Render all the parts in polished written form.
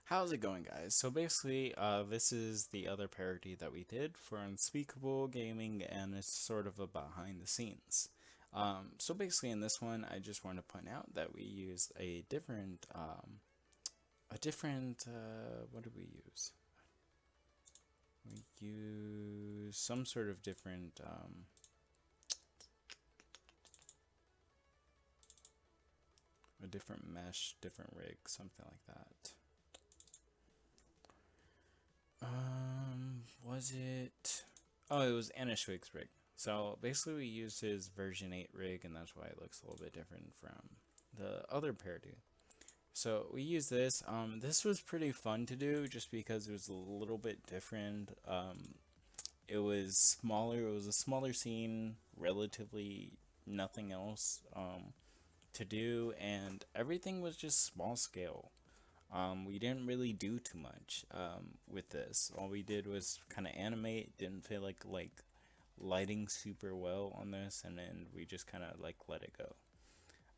How's it going, guys? So basically, this is the other parody that we did for Unspeakable Gaming, and it's sort of a behind the scenes. So basically, in this one, I just want to point out that we use what did we use? We use some sort of a different mesh, different rig, something like that. Was it? Oh, it was Anishwig's rig. So basically, we used his version 8 rig, and that's why it looks a little bit different from the other parody. So we used this. This was pretty fun to do, just because it was a little bit different. It was smaller. It was a smaller scene, relatively nothing else to do, and everything was just small scale. We didn't really do too much with this. All we did was kind of animate. Didn't feel like lighting super well on this, and then we just kind of like let it go.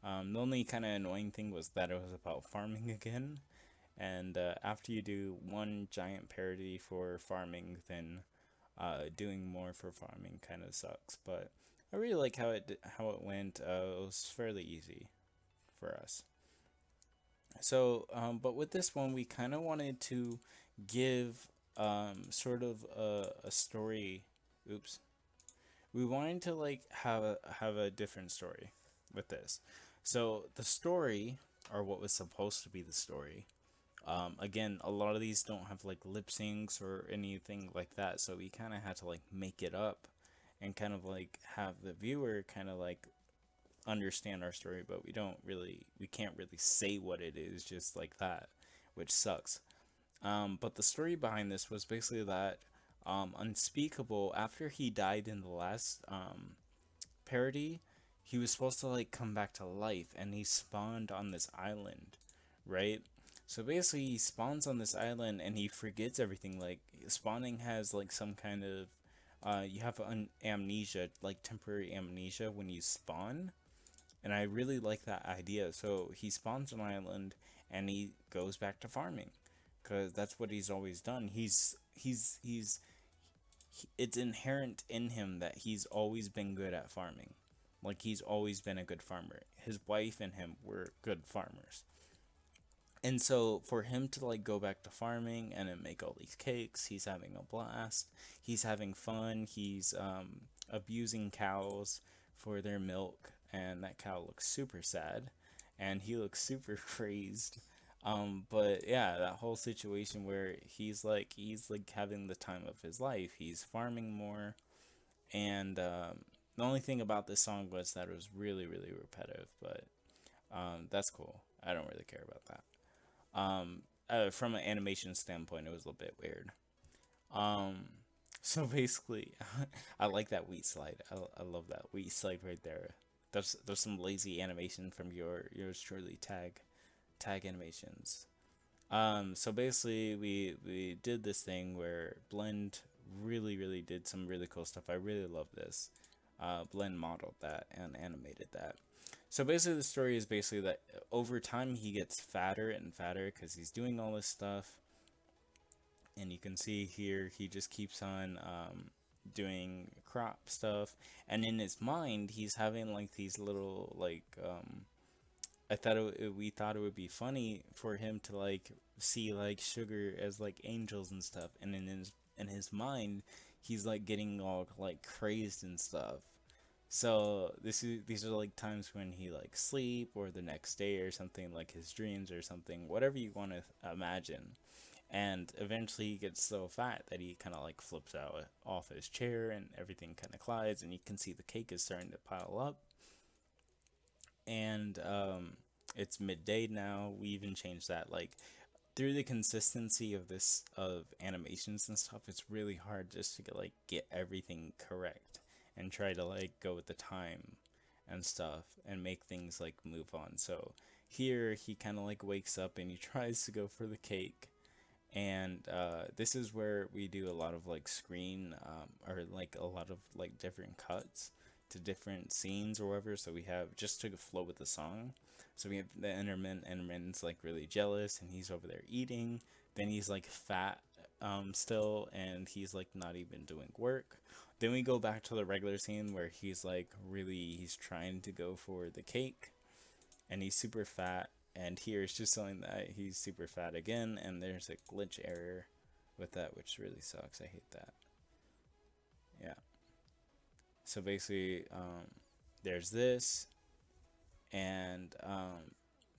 The only kind of annoying thing was that it was about farming again, and after you do one giant parody for farming, then doing more for farming kind of sucks. But I really like how it went. It was fairly easy for us. So, but with this one, we kind of wanted to give sort of a story. Oops. We wanted to like have a different story with this. So the story, or what was supposed to be the story, again, a lot of these don't have like lip syncs or anything like that, so we kind of had to like make it up and kind of like have the viewer kind of like understand our story, but we can't really say what it is just like that, which sucks. But the story behind this was basically that Unspeakable, after he died in the last parody, he was supposed to like come back to life, and he spawned on this island, right? So basically, he spawns on this island and he forgets everything. Like spawning has like some kind of you have amnesia, like temporary amnesia when you spawn, and I really like that idea. So he spawns an island and he goes back to farming because that's what he's always done. It's inherent in him that he's always been good at farming. Like he's always been a good farmer. His wife and him were good farmers. And so for him to like go back to farming and then make all these cakes, he's having a blast. He's having fun. He's abusing cows for their milk, and that cow looks super sad, and he looks super crazed. But yeah, that whole situation where he's like having the time of his life. He's farming more, and the only thing about this song was that it was really really repetitive. But that's cool. I don't really care about that. From an animation standpoint, it was a little bit weird. Um, so basically, I like that wheat slide. I love that wheat slide right there. There's some lazy animation from yours truly tag animations. So basically, we did this thing where Blend really did some really cool stuff. I really love this. Blend modeled that and animated that. So basically, the story is basically that over time he gets fatter and fatter because he's doing all this stuff, and you can see here he just keeps on doing crop stuff, and in his mind he's having like these little like we thought it would be funny for him to like see like sugar as like angels and stuff, and in his mind he's like getting all like crazed and stuff. So these are like times when he like sleep or the next day or something, like his dreams or something, whatever you want to imagine. And eventually he gets so fat that he kind of like flips out off his chair and everything kind of collides, and you can see the cake is starting to pile up. And it's midday now. We even changed that. Like through the consistency of this of animations and stuff, it's really hard just to get everything correct and try to like go with the time and stuff and make things like move on. So here he kind of like wakes up and he tries to go for the cake, and this is where we do a lot of like screen or like a lot of like different cuts to different scenes or whatever, so we have just to flow with the song. So we have the Enderman. Enderman's like really jealous, and he's over there eating. Then he's like fat, still, and he's like not even doing work. Then we go back to the regular scene where he's trying to go for the cake, and he's super fat. And here it's just showing that he's super fat again, and there's a glitch error with that, which really sucks. I hate that. Yeah. So basically, there's this, and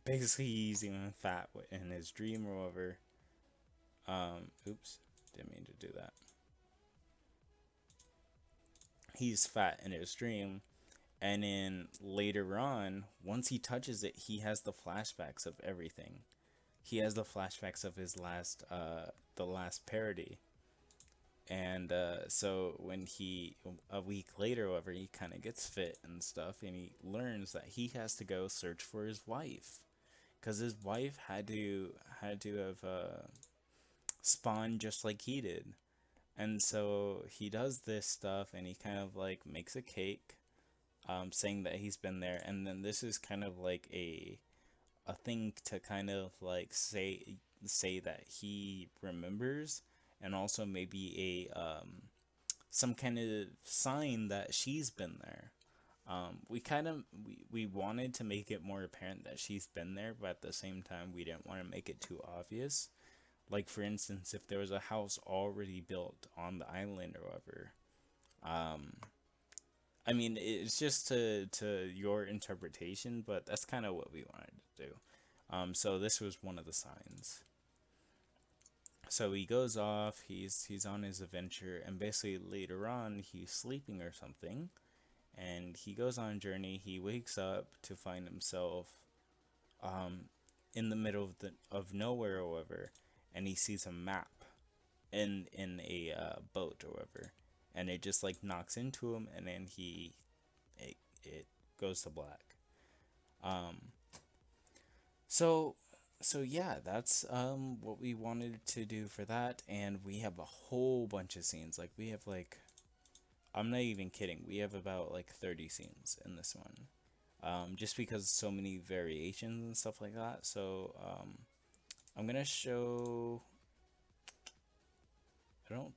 basically he's even fat in his dream or whatever. Oops, didn't mean to do that. He's fat in his dream, and then later on, once he touches it, he has the flashbacks of everything. He has the flashbacks of his the last parody. And so when a week later, however, he kind of gets fit and stuff, and he learns that he has to go search for his wife, because his wife had to have spawned just like he did. And so he does this stuff, and he kind of like makes a cake, saying that he's been there. And then this is kind of like a thing to kind of like say that he remembers, and also maybe a some kind of sign that she's been there. We wanted to make it more apparent that she's been there, but at the same time we didn't want to make it too obvious. Like, for instance, if there was a house already built on the island or whatever, I mean, it's just to your interpretation, but that's kind of what we wanted to do. So this was one of the signs. So he goes off, he's on his adventure, and basically later on he's sleeping or something, and he goes on a journey. He wakes up to find himself in the middle of nowhere or whatever, and he sees a map in a boat or whatever, and it just like knocks into him, and then it goes to black. So yeah, that's what we wanted to do for that, and we have a whole bunch of scenes. Like, we have like, I'm not even kidding, we have about like 30 scenes in this one. Just because so many variations and stuff like that. So I'm gonna show, I don't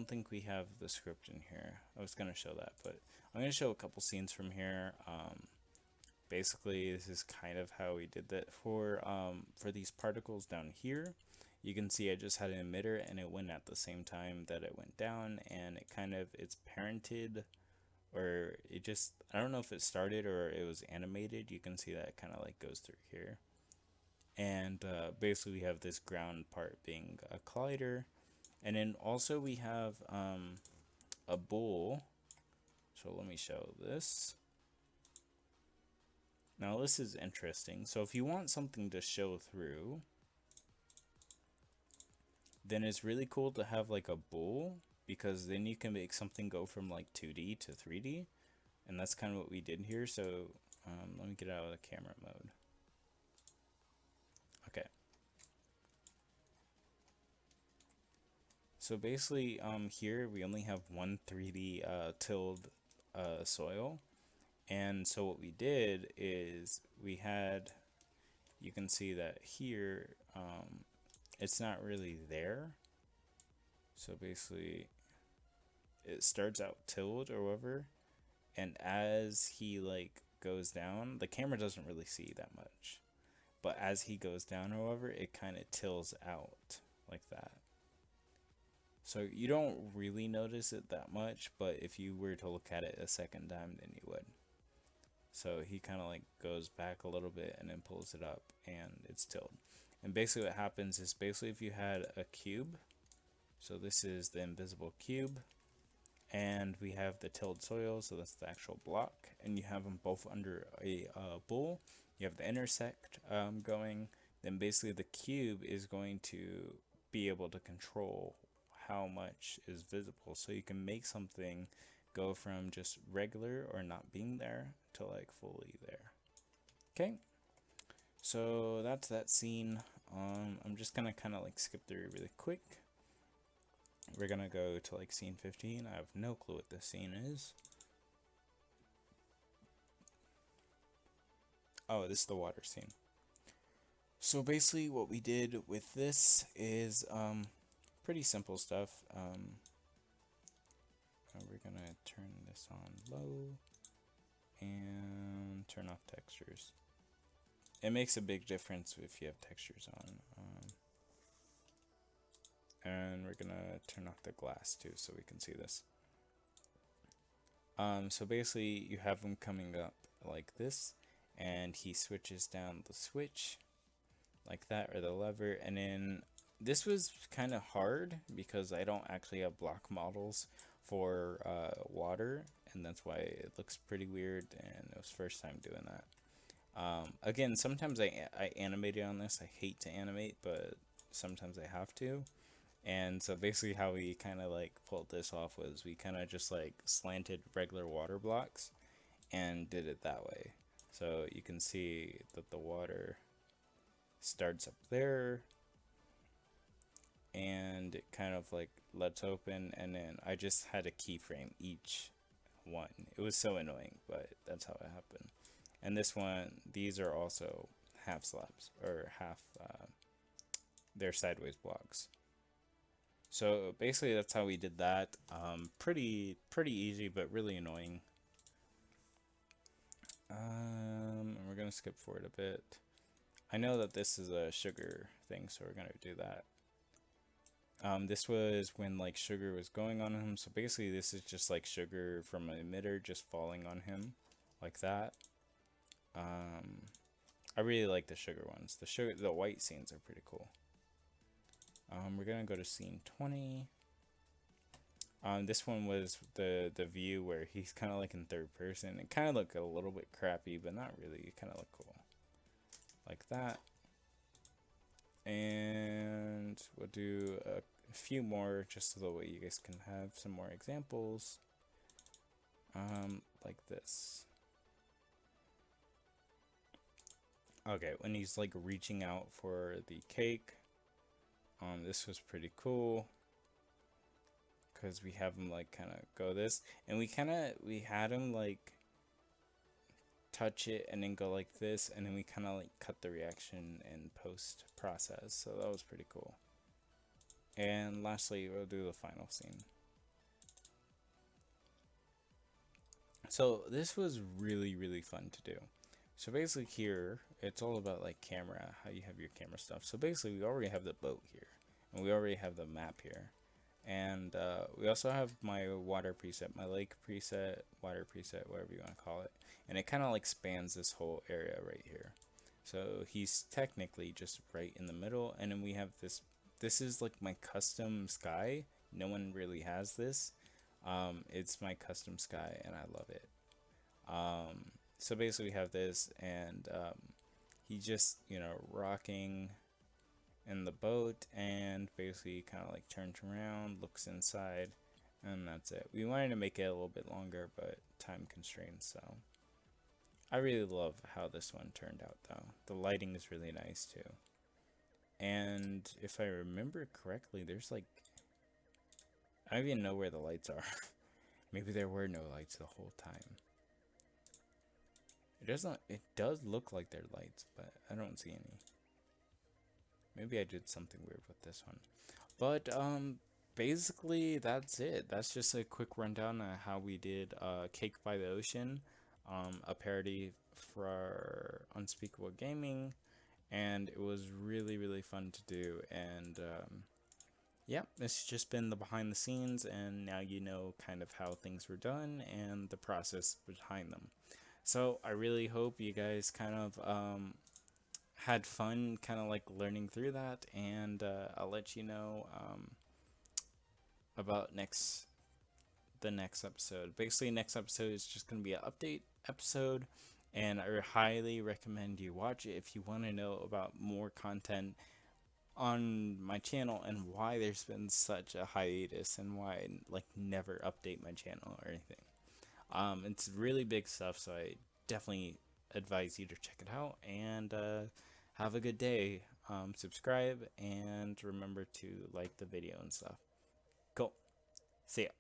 think we have the script in here. I was gonna show that, but I'm gonna show a couple scenes from here. Basically, this is kind of how we did that for these particles down here. You can see I just had an emitter, and it went at the same time that it went down, and it's parented, or it just, I don't know if it started or it was animated. You can see that it kind of like goes through here. And basically we have this ground part being a collider, and then also we have a bowl. So let me show this. Now this is interesting. So if you want something to show through, then it's really cool to have like a bowl, because then you can make something go from like 2D to 3D, and that's kind of what we did here. So let me get out of the camera mode. Okay. So basically here we only have one 3D tilled soil. And so what we did is you can see that here, it's not really there. So basically it starts out tilled or whatever, and as he like goes down, the camera doesn't really see that much, but as he goes down or whatever, it kind of tills out like that. So you don't really notice it that much, but if you were to look at it a second time, then you would. So he kind of like goes back a little bit and then pulls it up, and it's tilled. And basically what happens is, basically if you had a cube, so this is the invisible cube, and we have the tilled soil, so that's the actual block, and you have them both under a bowl. You have the intersect going, then basically the cube is going to be able to control how much is visible, so you can make something go from just regular or not being there to like fully there. Okay, so that's that scene. I'm just gonna kind of like skip through really quick. We're gonna go to like scene 15. I have no clue what this scene is. Oh, this is the water scene. So basically what we did with this is pretty simple stuff. We're gonna turn this on low and turn off textures. It makes a big difference if you have textures on. And we're gonna turn off the glass too so we can see this. So basically you have him coming up like this, and he switches down the switch like that, or the lever, and then this was kind of hard because I don't actually have block models for water, and that's why it looks pretty weird, and it was first time doing that. Again, sometimes I animate it on this. I hate to animate, but sometimes I have to. And so basically how we kind of like pulled this off was we kind of just like slanted regular water blocks and did it that way. So you can see that the water starts up there and it kind of like lets open, and then I just had to keyframe each one. It was so annoying, but that's how it happened. And this one, these are also half slabs, or half, they're sideways blocks. So basically that's how we did that. Pretty easy, but really annoying. And we're gonna skip forward a bit. I know that this is a sugar thing, so we're gonna do that. This was when like sugar was going on him, so basically this is just like sugar from an emitter just falling on him like that. I really like the sugar ones. The white scenes are pretty cool. We're gonna go to scene 20. This one was the view where he's kind of like in third person. It kind of looked a little bit crappy, but not really. It kind of looked cool, like that. And we'll do a few more just so that way you guys can have some more examples. Like this. Okay, when he's like reaching out for the cake. This was pretty cool because we have him like kind of go this, and we had him like touch it and then go like this, and then we kind of like cut the reaction in post process, so that was pretty cool. And lastly, we'll do the final scene. So this was really fun to do. So basically here, it's all about like camera, how you have your camera stuff. So basically we already have the boat here, and we already have the map here. And we also have my water preset, my lake preset, water preset, whatever you want to call it. And it kind of like spans this whole area right here. So he's technically just right in the middle. And then we have this is like my custom sky. No one really has this. It's my custom sky and I love it. So basically we have this, and he just, you know, rocking in the boat, and basically kind of like turns around, looks inside, and that's it. We wanted to make it a little bit longer, but time constraints, so I really love how this one turned out though. The lighting is really nice too. And if I remember correctly, there's like, I don't even know where the lights are. Maybe there were no lights the whole time. It does look like there are lights, but I don't see any. Maybe I did something weird with this one. But basically that's it. That's just a quick rundown of how we did Cake by the Ocean, a parody for Unspeakable Gaming, and it was really fun to do. And yeah, it's just been the behind the scenes, and now you know kind of how things were done and the process behind them. So I really hope you guys kind of had fun kind of like learning through that, and I'll let you know about the next episode. Basically, next episode is just going to be an update episode, and I highly recommend you watch it if you want to know about more content on my channel and why there's been such a hiatus and why I like never update my channel or anything. It's really big stuff, so I definitely advise you to check it out, and have a good day. Subscribe, and remember to like the video and stuff. Cool. See ya.